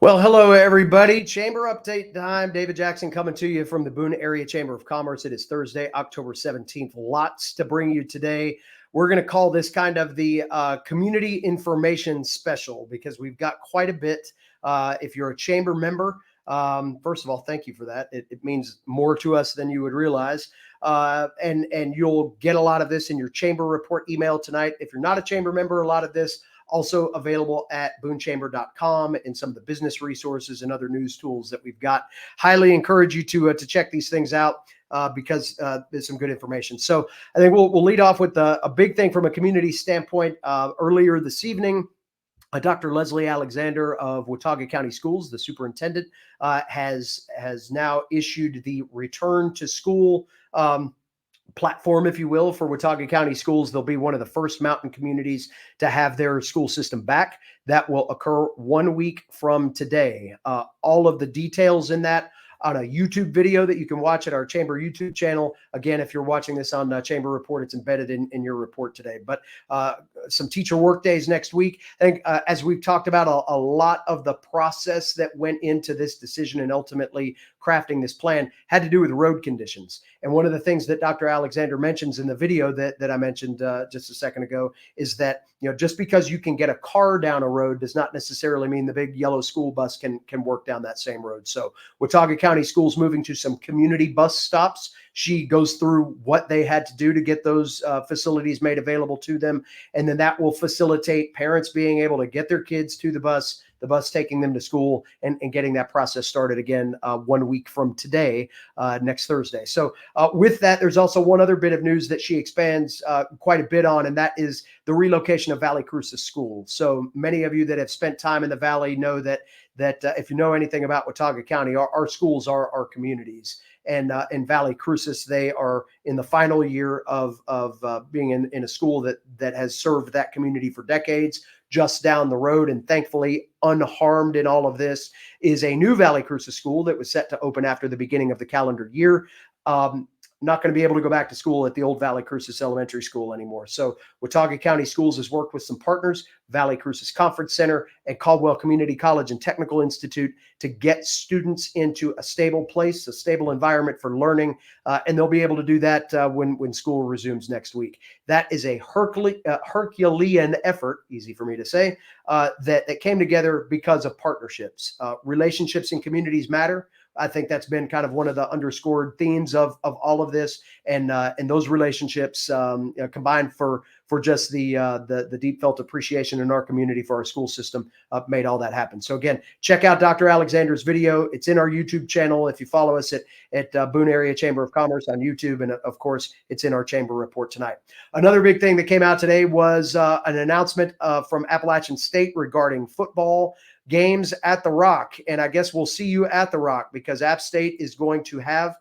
Well, hello, everybody. Chamber update time. David Jackson coming to you from the Boone Area Chamber of Commerce. It is Thursday, October 17th. Lots to bring you today. We're going to call this kind of the community information special because we've got quite a bit. If you're a chamber member, first of all, thank you for that. It means more to us than you would realize. And you'll get a lot of this in your chamber report email tonight. If you're not a chamber member, a lot of this also available at boonechamber.com and some of the business resources and other news tools that we've got. Highly encourage you to check these things out because there's some good information. So I think we'll lead off with a big thing from a community standpoint. Earlier this evening, Dr. Leslie Alexander of Watauga County Schools, the superintendent, has now issued the return to school platform, if you will, for Watauga County Schools. They'll be one of the first mountain communities to have their school system back. That will occur 1 week from today. All of the details in that on a YouTube video that you can watch at our Chamber YouTube channel. Again, if you're watching this on Chamber Report, it's embedded in your report today. But some teacher work days next week. I think as we've talked about, a lot of the process that went into this decision and ultimately crafting this plan had to do with road conditions. And one of the things that Dr. Alexander mentions in the video that I mentioned just a second ago is that, just because you can get a car down a road does not necessarily mean the big yellow school bus can work down that same road. So Watauga County Schools moving to some community bus stops. She goes through what they had to do to get those facilities made available to them. And then that will facilitate parents being able to get their kids to the bus taking them to school, and getting that process started again 1 week from today, next Thursday. So with that, there's also one other bit of news that she expands quite a bit on, and that is the relocation of Valley Crucis School. So many of you that have spent time in the Valley know that if you know anything about Watauga County, our schools are our communities. And in Valley Crucis, they are in the final year of being in a school that has served that community for decades. Just down the road, and thankfully unharmed in all of this, is a new Valley Crucis school that was set to open after the beginning of the calendar year. Not going to be able to go back to school at the old Valley Crucis Elementary School anymore. So Watauga County Schools has worked with some partners, Valley Crucis Conference Center and Caldwell Community College and Technical Institute, to get students into a stable place, a stable environment for learning. And they'll be able to do that when school resumes next week. That is a Herculean effort, easy for me to say, that came together because of partnerships. Relationships in communities matter. I think that's been kind of one of the underscored themes of all of this, and those relationships combined for just the deep felt appreciation in our community for our school system made all that happen. So again, check out Dr. Alexander's video. It's in our YouTube channel. If you follow us at Boone Area Chamber of Commerce on YouTube, and of course, it's in our Chamber report tonight. Another big thing that came out today was an announcement from Appalachian State regarding football games at the Rock. And I guess we'll see you at the Rock, because App State is going to have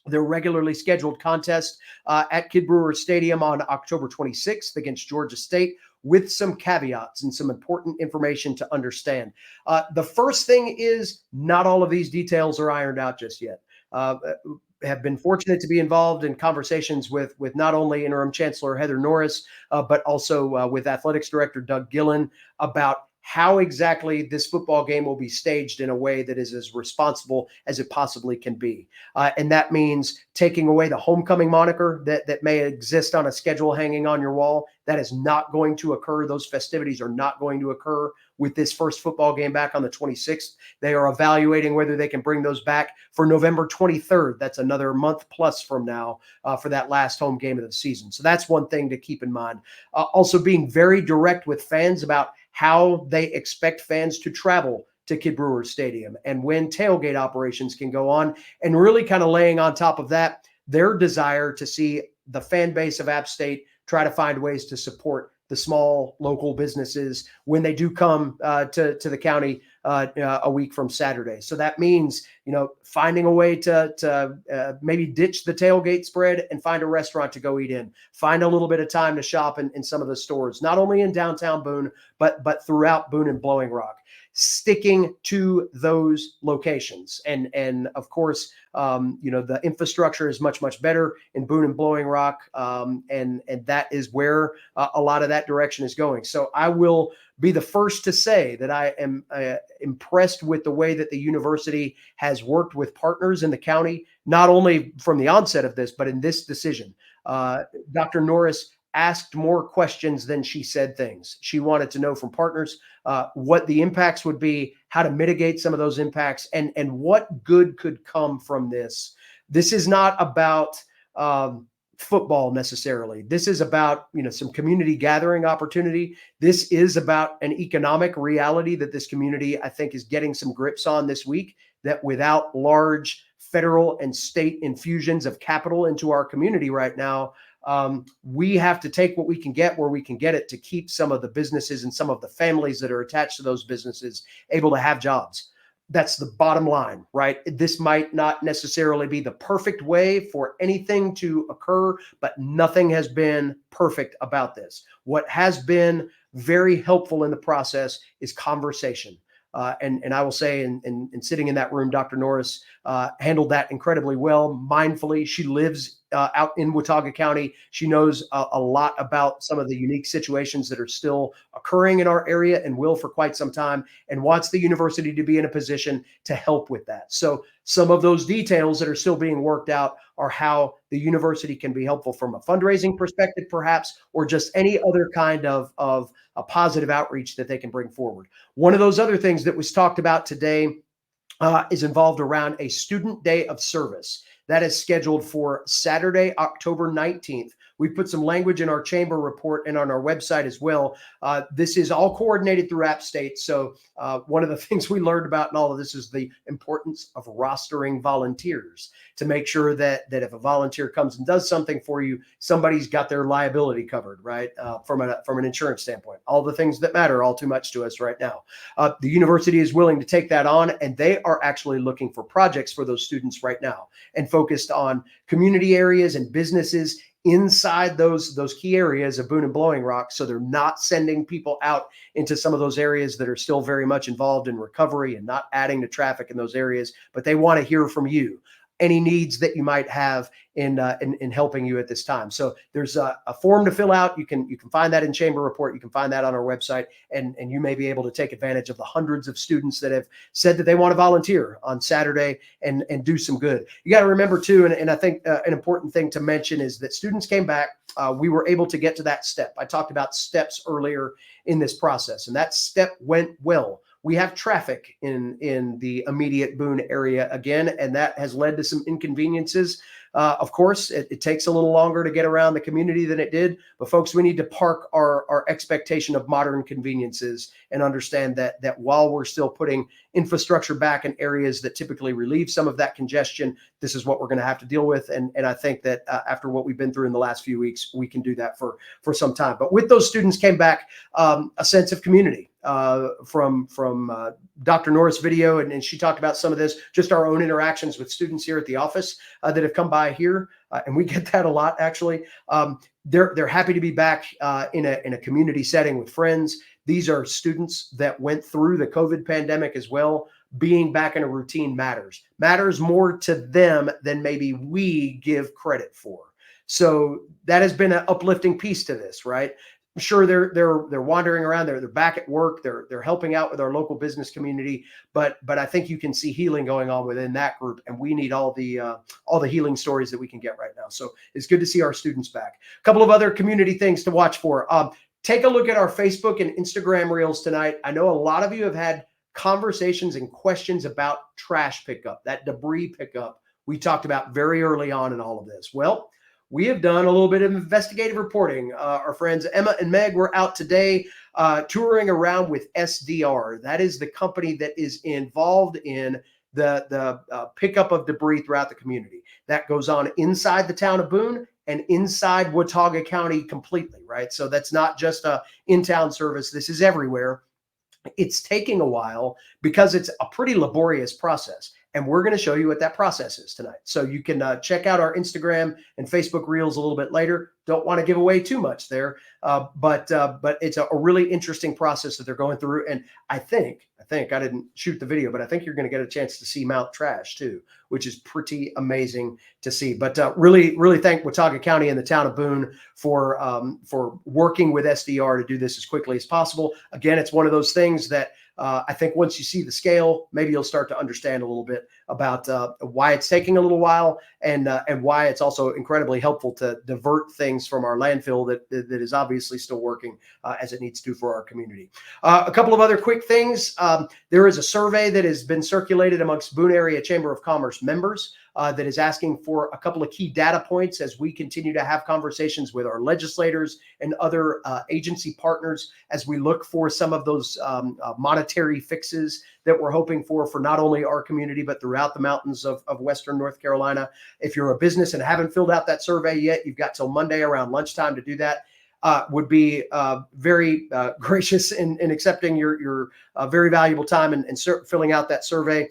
their regularly scheduled contest at Kid Brewer Stadium on October 26th against Georgia State, with some caveats and some important information to understand. The first thing is, not all of these details are ironed out just yet. Have been fortunate to be involved in conversations with not only Interim Chancellor Heather Norris, but also with Athletics Director Doug Gillen about how exactly this football game will be staged in a way that is as responsible as it possibly can be. And that means taking away the homecoming moniker that may exist on a schedule hanging on your wall. That is not going to occur. Those festivities are not going to occur with this first football game back on the 26th. They are evaluating whether they can bring those back for November 23rd. That's another month plus from now for that last home game of the season. So that's one thing to keep in mind. Also being very direct with fans about how they expect fans to travel to Kid Brewer Stadium and when tailgate operations can go on, and really kind of laying on top of that their desire to see the fan base of App State try to find ways to support the small local businesses when they do come to the county a week from Saturday. So that means, finding a way to maybe ditch the tailgate spread and find a restaurant to go eat in, find a little bit of time to shop in some of the stores, not only in downtown Boone, but throughout Boone and Blowing Rock, sticking to those locations. And of course, the infrastructure is much, much better in Boone and Blowing Rock. And that is where a lot of that direction is going. So I will be the first to say that I am impressed with the way that the university has worked with partners in the county, not only from the onset of this, but in this decision. Dr. Norris asked more questions than she said things. She wanted to know from partners what the impacts would be, how to mitigate some of those impacts, and what good could come from this. This is not about football necessarily. This is about, some community gathering opportunity. This is about an economic reality that this community, I think, is getting some grips on this week, that without large federal and state infusions of capital into our community right now, we have to take what we can get where we can get it to keep some of the businesses and some of the families that are attached to those businesses able to have jobs. That's the bottom line, right? This might not necessarily be the perfect way for anything to occur, but nothing has been perfect about this. What has been very helpful in the process is conversation. And I will say, in sitting in that room, Dr. Norris handled that incredibly well, mindfully. She lives out in Watauga County. She knows a lot about some of the unique situations that are still occurring in our area and will for quite some time, and wants the university to be in a position to help with that. So some of those details that are still being worked out are how the university can be helpful from a fundraising perspective, perhaps, or just any other kind of a positive outreach that they can bring forward. One of those other things that was talked about today is involved around a student day of service. That is scheduled for Saturday, October 19th. We put some language in our chamber report and on our website as well. This is all coordinated through App State. So one of the things we learned about in all of this is the importance of rostering volunteers to make sure that if a volunteer comes and does something for you, somebody's got their liability covered, right? From an insurance standpoint, all the things that matter all too much to us right now. The university is willing to take that on, and they are actually looking for projects for those students right now, and focused on community areas and businesses inside those key areas of Boone and Blowing Rock. So they're not sending people out into some of those areas that are still very much involved in recovery and not adding to traffic in those areas, but they want to hear from you, any needs that you might have in helping you at this time. So there's a form to fill out. You can find that in Chamber Report. You can find that on our website, and you may be able to take advantage of the hundreds of students that have said that they want to volunteer on Saturday and do some good. You got to remember too, and I think an important thing to mention is that students came back. We were able to get to that step. I talked about steps earlier in this process, and that step went well. We have traffic in the immediate Boone area again, and that has led to some inconveniences. Of course, it takes a little longer to get around the community than it did, but folks, we need to park our expectation of modern conveniences and understand that while we're still putting infrastructure back in areas that typically relieve some of that congestion, this is what we're going to have to deal with. And I think that after what we've been through in the last few weeks, we can do that for some time. But with those students came back a sense of community from Dr. Norris' video, and she talked about some of this, just our own interactions with students here at the office that have come by here, and we get that a lot actually. They're happy to be back in a community setting with friends. These are students that went through the COVID pandemic as well. Being back in a routine matters more to them than maybe we give credit for. So that has been an uplifting piece to this, right? Sure, they're wandering around. They're back at work. They're helping out with our local business community. But I think you can see healing going on within that group, and we need all the healing stories that we can get right now. So it's good to see our students back. A couple of other community things to watch for. Take a look at our Facebook and Instagram reels tonight. I know a lot of you have had conversations and questions about trash pickup, that debris pickup we talked about very early on in all of this. Well, we have done a little bit of investigative reporting. Our friends Emma and Meg were out today touring around with SDR. That is the company that is involved in the pickup of debris throughout the community. That goes on inside the town of Boone and inside Watauga County completely, right? So that's not just a in-town service. This is everywhere. It's taking a while because it's a pretty laborious process. And we're going to show you what that process is tonight. So you can check out our Instagram and Facebook reels a little bit later. Don't want to give away too much there, but it's a really interesting process that they're going through. And I think I didn't shoot the video, but I think you're going to get a chance to see Mount Trash too, which is pretty amazing to see. But really thank Watauga County and the town of Boone for working with SDR to do this as quickly as possible. Again, it's one of those things that I think once you see the scale, maybe you'll start to understand a little bit about why it's taking a little while and why it's also incredibly helpful to divert things from our landfill that is obviously still working as it needs to for our community. A couple of other quick things. There is a survey that has been circulated amongst Boone Area Chamber of Commerce members that is asking for a couple of key data points as we continue to have conversations with our legislators and other agency partners as we look for some of those monetary fixes that we're hoping for not only our community, but throughout the mountains of Western North Carolina. If you're a business and haven't filled out that survey yet, you've got till Monday around lunchtime to do that. Would be very gracious in accepting your very valuable time and filling out that survey.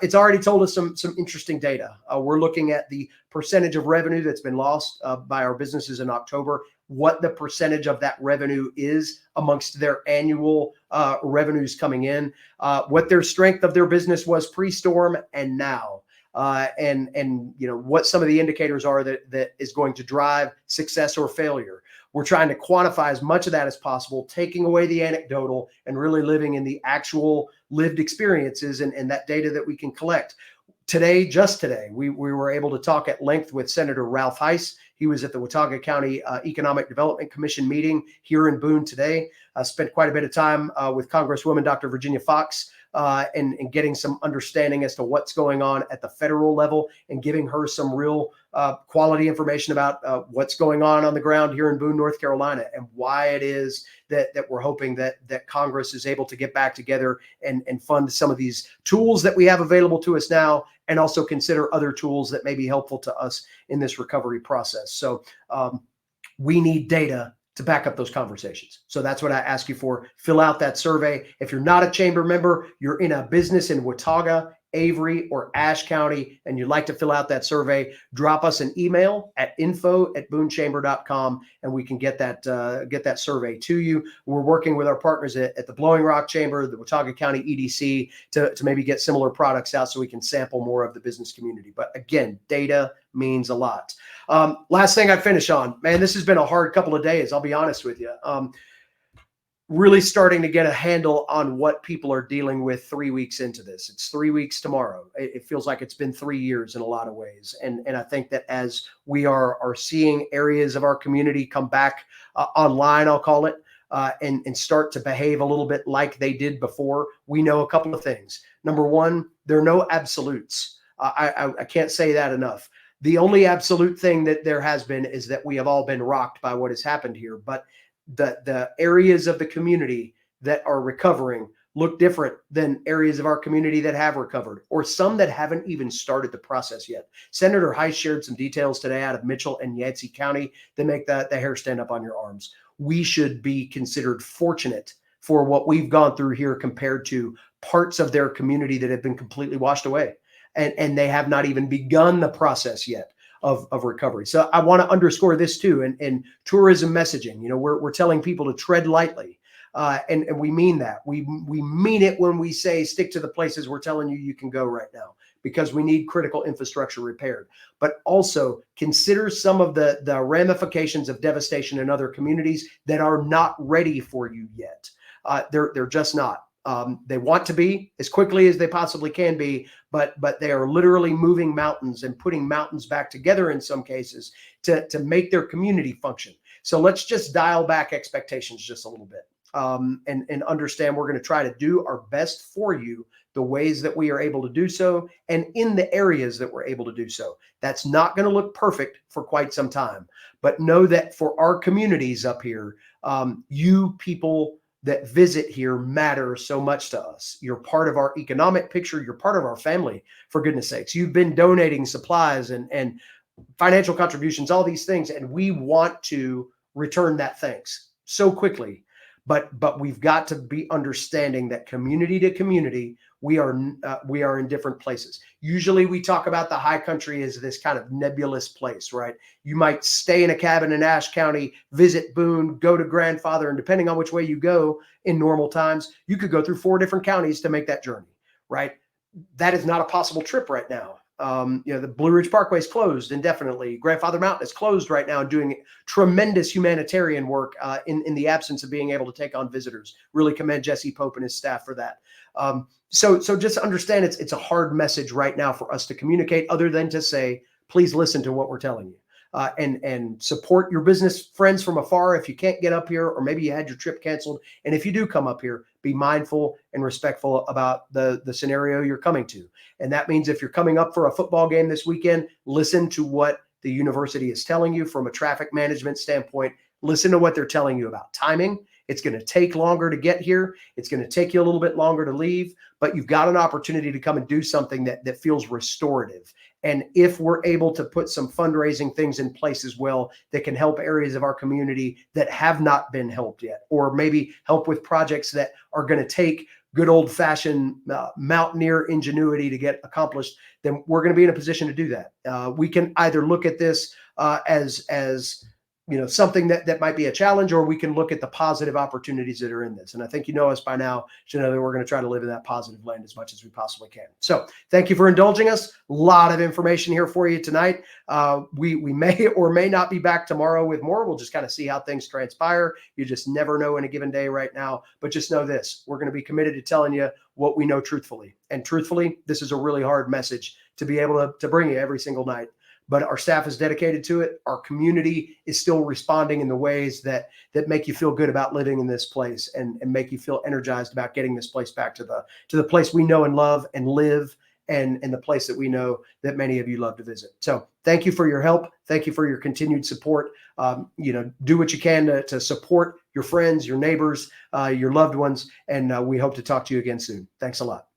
It's already told us some interesting data. We're looking at the percentage of revenue that's been lost by our businesses in October, what the percentage of that revenue is amongst their annual revenues coming in, what their strength of their business was pre-storm and now. And what some of the indicators are that is going to drive success or failure. We're trying to quantify as much of that as possible, taking away the anecdotal and really living in the actual lived experiences and that data that we can collect. Just today, we were able to talk at length with Senator Ralph Heiss. He was at the Watauga County Economic Development Commission meeting here in Boone today. Spent quite a bit of time with Congresswoman Dr. Virginia Fox and getting some understanding as to what's going on at the federal level and giving her some real quality information about what's going on the ground here in Boone, North Carolina, and why it is that we're hoping that Congress is able to get back together and fund some of these tools that we have available to us now, and also consider other tools that may be helpful to us in this recovery process. So we need data to back up those conversations. So that's what I ask you for. Fill out that survey. If you're not a chamber member, you're in a business in Watauga, Avery, or Ashe County, and you'd like to fill out that survey, drop us an email at info@boonechamber.com, and we can get that survey to you. We're working with our partners at the Blowing Rock Chamber, the Watauga County EDC, to maybe get similar products out so we can sample more of the business community. But again, data means a lot. Last thing I'd finish on, man, this has been a hard couple of days, I'll be honest with you. Really starting to get a handle on what people are dealing with 3 weeks into this. It's 3 weeks tomorrow. It feels like it's been 3 years in a lot of ways. And I think that as we are seeing areas of our community come back online, I'll call it, and start to behave a little bit like they did before, we know a couple of things. Number one, there are no absolutes. I can't say that enough. The only absolute thing that there has been is that we have all been rocked by what has happened here. But the areas of the community that are recovering look different than areas of our community that have recovered, or some that haven't even started the process yet. Senator Heiss shared some details today out of Mitchell and Yancey County that make the hair stand up on your arms. We should be considered fortunate for what we've gone through here compared to parts of their community that have been completely washed away. And they have not even begun the process yet of recovery. So I want to underscore this too. And tourism messaging, we're telling people to tread lightly. And we mean that. We mean it when we say stick to the places we're telling you can go right now, because we need critical infrastructure repaired. But also consider some of the ramifications of devastation in other communities that are not ready for you yet. They're just not. They want to be as quickly as they possibly can be, but they are literally moving mountains and putting mountains back together in some cases to make their community function. So let's just dial back expectations just a little bit and understand we're going to try to do our best for you the ways that we are able to do so and in the areas that we're able to do so. That's not going to look perfect for quite some time, but know that for our communities up here, you people that visit here matter so much to us. You're part of our economic picture. You're part of our family, for goodness sakes. You've been donating supplies and financial contributions, all these things, and we want to return that thanks so quickly. but we've got to be understanding that community to community, we are in different places. Usually we talk about the high country as this kind of nebulous place, right? You might stay in a cabin in Ashe County, visit Boone, go to Grandfather, and depending on which way you go in normal times, you could go through 4 different counties to make that journey, right? That is not a possible trip right now. The Blue Ridge Parkway is closed indefinitely. Grandfather Mountain is closed right now, doing tremendous humanitarian work in the absence of being able to take on visitors. Really commend Jesse Pope and his staff for that. So just understand it's a hard message right now for us to communicate, other than to say, please listen to what we're telling you. And support your business friends from afar if you can't get up here, or maybe you had your trip canceled. And if you do come up here, be mindful and respectful about the scenario you're coming to. And that means if you're coming up for a football game this weekend, listen to what the university is telling you from a traffic management standpoint. Listen to what they're telling you about timing. It's going to take longer to get here. It's going to take you a little bit longer to leave, but you've got an opportunity to come and do something that feels restorative. And if we're able to put some fundraising things in place as well that can help areas of our community that have not been helped yet, or maybe help with projects that are going to take good old-fashioned mountaineer ingenuity to get accomplished, then we're going to be in a position to do that. We can either look at this as something that might be a challenge, or we can look at the positive opportunities that are in this. And I think you know us by now to know that we're going to try to live in that positive land as much as we possibly can. So thank you for indulging us. A lot of information here for you tonight. We may or may not be back tomorrow with more. We'll just kind of see how things transpire. You just never know in a given day right now, but just know this: we're going to be committed to telling you what we know truthfully. And truthfully, this is a really hard message to be able to bring you every single night. But our staff is dedicated to it. Our community is still responding in the ways that make you feel good about living in this place, and make you feel energized about getting this place back to the place we know and love and live, and the place that we know that many of you love to visit. So thank you for your help. Thank you for your continued support. Do what you can to support your friends, your neighbors, your loved ones, and we hope to talk to you again soon. Thanks a lot.